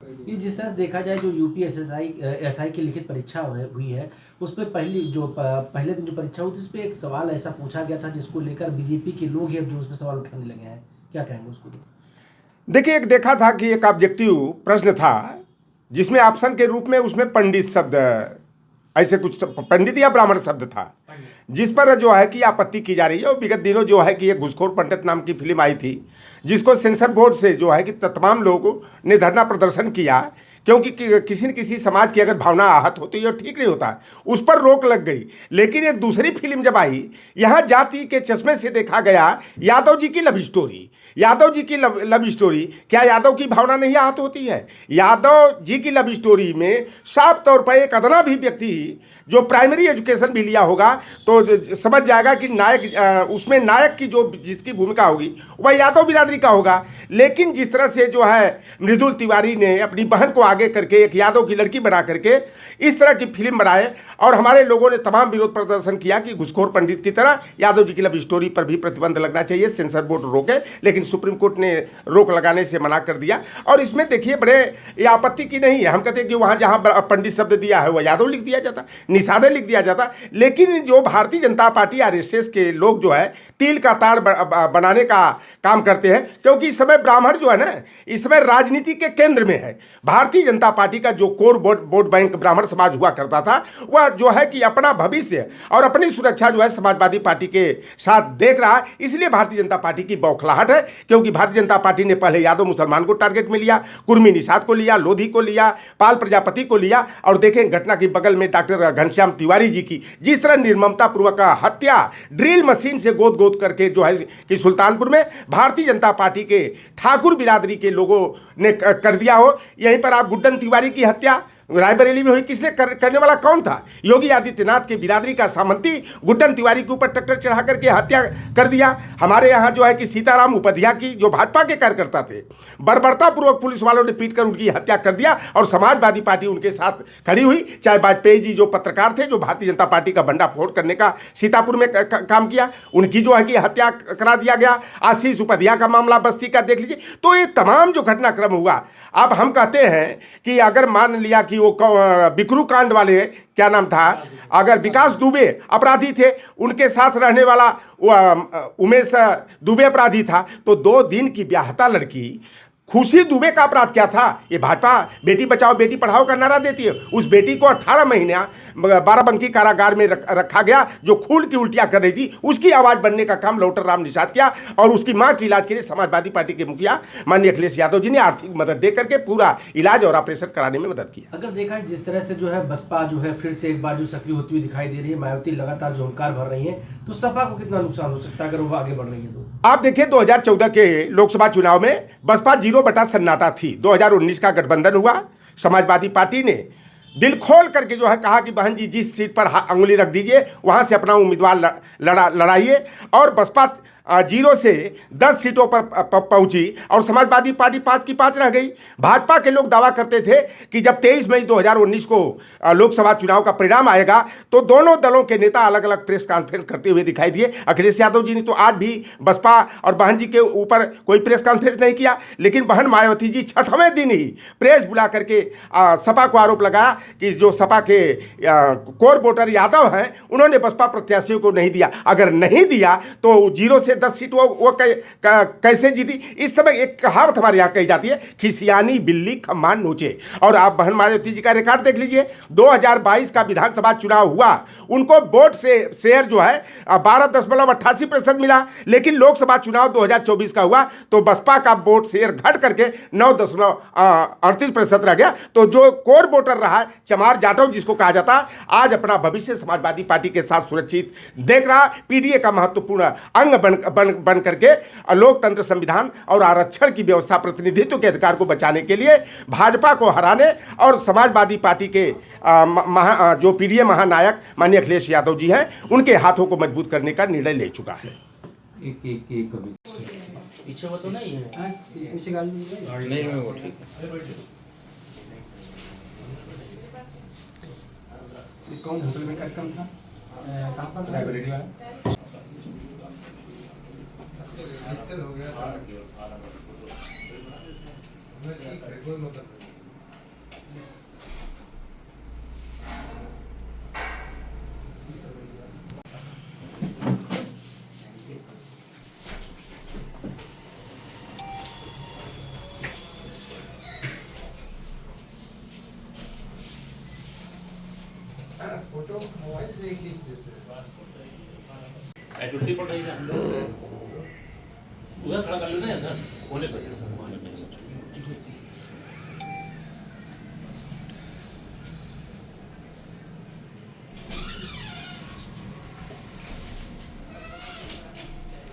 ये जिस तरह से देखा जाए जो यूपी एसआई की लिखित परीक्षा हुई है उस पे पहले दिन जो परीक्षा हुई थी उस पे एक सवाल ऐसा पूछा गया था जिसको लेकर बीजेपी के लोग ही अब जो उस पे सवाल उठाने लगे हैं, क्या कहेंगे उसको? देखिए, एक देखा था कि एक ऑब्जेक्टिव प्रश्न था जिसमें ऑप्शन के रूप में उसमें पंडित शब्द, ऐसे कुछ पंडित या ब्राह्मण शब्द था, जिस पर जो है कि आपत्ति की जा रही है। और विगत दिनों जो है कि एक घुसखोर पंडित नाम की फिल्म आई थी जिसको सेंसर बोर्ड से जो है कि तमाम लोगों ने धरना प्रदर्शन किया, क्योंकि किसी न किसी समाज की अगर भावना आहत होती है और ठीक नहीं होता, उस पर रोक लग गई। लेकिन एक दूसरी फिल्म जब आई, यहाँ जाति के चश्मे से देखा गया यादव जी की लव स्टोरी। यादव जी की लव स्टोरी, क्या यादव की भावना नहीं आहत होती है? यादव जी की लव स्टोरी में साफ तौर पर एक अदना भी व्यक्ति जो प्राइमरी एजुकेशन भी लिया होगा तो समझ जाएगा कि नायक, उसमें नायक की जो जिसकी भूमिका होगी वह यादव बिरादरी का होगा। लेकिन जिस तरह से जो है मृदुल तिवारी ने अपनी बहन को आगे करके एक यादव की लड़की बना करके इस तरह की फिल्म बनाए, और हमारे लोगों ने तमाम विरोध प्रदर्शन किया कि घुसखोर पंडित की तरह यादव जी की लव स्टोरी पर भी प्रतिबंध लगना चाहिए, सेंसर बोर्ड रोके। लेकिन सुप्रीम कोर्ट ने रोक लगाने से मना कर दिया। और इसमें देखिए बड़े ये आपत्ति की नहीं है, हम कहते हैं कि वहाँ जहाँ पंडित शब्द दिया है वह यादव लिख दिया जाता, निषादे लिख दिया जाता। लेकिन जो भारतीय जनता पार्टी आरएसएस के लोग जो है तिल का ताड़ बनाने का काम करते हैं, क्योंकि इस समय ब्राह्मण जो है ना, इस समय राजनीति के केंद्र में है। भारतीय जनता पार्टी का जो कोर वोट बैंक ब्राह्मण समाज हुआ करता था, वह जो है कि अपना भविष्य और अपनी सुरक्षा जो है समाजवादी पार्टी के साथ देख रहा है। इसलिए भारतीय जनता पार्टी की बौखलाहट है, क्योंकि भारतीय जनता पार्टी ने पहले यादव मुसलमान को टारगेट में लिया, कुर्मी निषाद को लिया, लोधी को लिया, पाल प्रजापति को लिया। और देखें घटना के बगल में डॉक्टर घनश्याम तिवारी जी की जिस तरह निर्ममतापूर्वक हत्या ड्रिल मशीन से गोद गोद करके जो है कि सुल्तानपुर में भारतीय जनता पार्टी के ठाकुर बिरादरी के लोगों ने कर दिया हो। यहीं पर आप गुड्डन तिवारी की हत्या रायबरेली में हुई, किसने करने वाला कौन था? योगी आदित्यनाथ के बिरादरी का सामंती गुड्डन तिवारी के ऊपर ट्रैक्टर चढ़ा करके हत्या कर दिया। हमारे यहाँ जो है कि सीताराम उपाध्याय की जो भाजपा के कार्यकर्ता थे, बर्बरतापूर्वक पुलिस वालों ने पीट कर उनकी हत्या कर दिया, और समाजवादी पार्टी उनके साथ खड़ी हुई। चाहे वाजपेयी जी जो पत्रकार थे, जो भारतीय जनता पार्टी का भंडाफोड़ करने का सीतापुर में काम किया, उनकी जो है कि हत्या करा दिया गया। आशीष उपाध्याय का मामला बस्ती का देख लीजिए। तो ये तमाम जो घटनाक्रम हुआ, अब हम कहते हैं कि अगर मान लिया कि वो बिकरू कांड वाले, क्या नाम था, अगर विकास दुबे अपराधी थे, उनके साथ रहने वाला उमेश दुबे अपराधी था, तो 2 दिन की ब्याहता लड़की खुशी दुबे का अपराध क्या था? ये भाजपा बेटी बचाओ बेटी पढ़ाओ का नारा देती है। उस बेटी को 18 महीना बाराबंकी कारागार में रखा गया, जो खून की उल्टियां कर रही थी। उसकी आवाज़ बनने का काम लौटर राम निषाद किया, और उसकी मां के इलाज के लिए समाजवादी पार्टी के मुखिया माननीय अखिलेश यादव जी ने आर्थिक मदद दे करके पूरा इलाज और ऑपरेशन कराने में मदद किया। अगर देखा जिस तरह से जो है बसपा जो है फिर से एक बार जो सक्रिय होती हुई दिखाई दे रही है, मायावती लगातार जो हुंकार भर रही है, तो सपा को कितना नुकसान हो सकता है अगर वो आगे बढ़ रही है तो? आप देखिए 2014 के लोकसभा चुनाव में बसपा 0 बटा सन्नाटा थी। 2019 का गठबंधन हुआ, समाजवादी पार्टी ने दिल खोल करके जो है कहा कि बहन जी जिस सीट पर अंगुली रख दीजिए वहां से अपना उम्मीदवार लड़ाइए, और बसपा 0 से 10 सीटों पर पहुंची, और समाजवादी पार्टी 5 की 5 रह गई। भाजपा के लोग दावा करते थे कि जब 23 मई 2019 को लोकसभा चुनाव का परिणाम आएगा तो दोनों दलों के नेता अलग अलग प्रेस कॉन्फ्रेंस करते हुए दिखाई दिए। अखिलेश यादव जी ने तो आज भी बसपा और बहन जी के ऊपर कोई प्रेस कॉन्फ्रेंस नहीं किया, लेकिन बहन मायावती जी 6वें दिन ही प्रेस बुला करके सपा को आरोप लगाया कि जो सपा के कोर वोटर यादव हैं उन्होंने बसपा प्रत्याशियों को नहीं दिया। अगर नहीं दिया तो 0 से 10 सीट वो कैसे जीती? इस समय एक कहावत हमारे यहाँ कही जाती है, खिसियानी बिल्ली खम्मा नोचे। और आप बहन मायावती जी का रिकॉर्ड देख लीजिए, 2022 का विधानसभा चुनाव हुआ, उनको वोट से शेयर जो है 12.88% मिला, लेकिन लोकसभा चुनाव 2024 का हुआ तो बसपा का वोट शेयर घट करके 9.38% रह गया। तो जो कोर वोटर रहा, चमार जाटव जिसको कहा जाता, आज अपना भविष्य समाजवादी पार्टी के साथ सुरक्षित देख रहा। पीडीए का महत्वपूर्ण अंग बन करके लोकतंत्र, संविधान और आरक्षण की व्यवस्था, प्रतिनिधित्व के अधिकार को बचाने के लिए भाजपा को हराने और समाजवादी पार्टी के जो पीडीए महानायक माननीय अखिलेश यादव जी हैं, उनके हाथों को मजबूत करने का निर्णय ले चुका है। पीछे वो तो नहीं है, पीछे गाड़ी नहीं में वो ठीक है। कौन होटल में कार्यक्रम था? कहाँ पर? लाइब्रेरी वाला हो गया। फोटो मोबाइल से खींच देते हैं। कुर्सी पर उधर खड़ा कर लो ना, इधर कोने पर।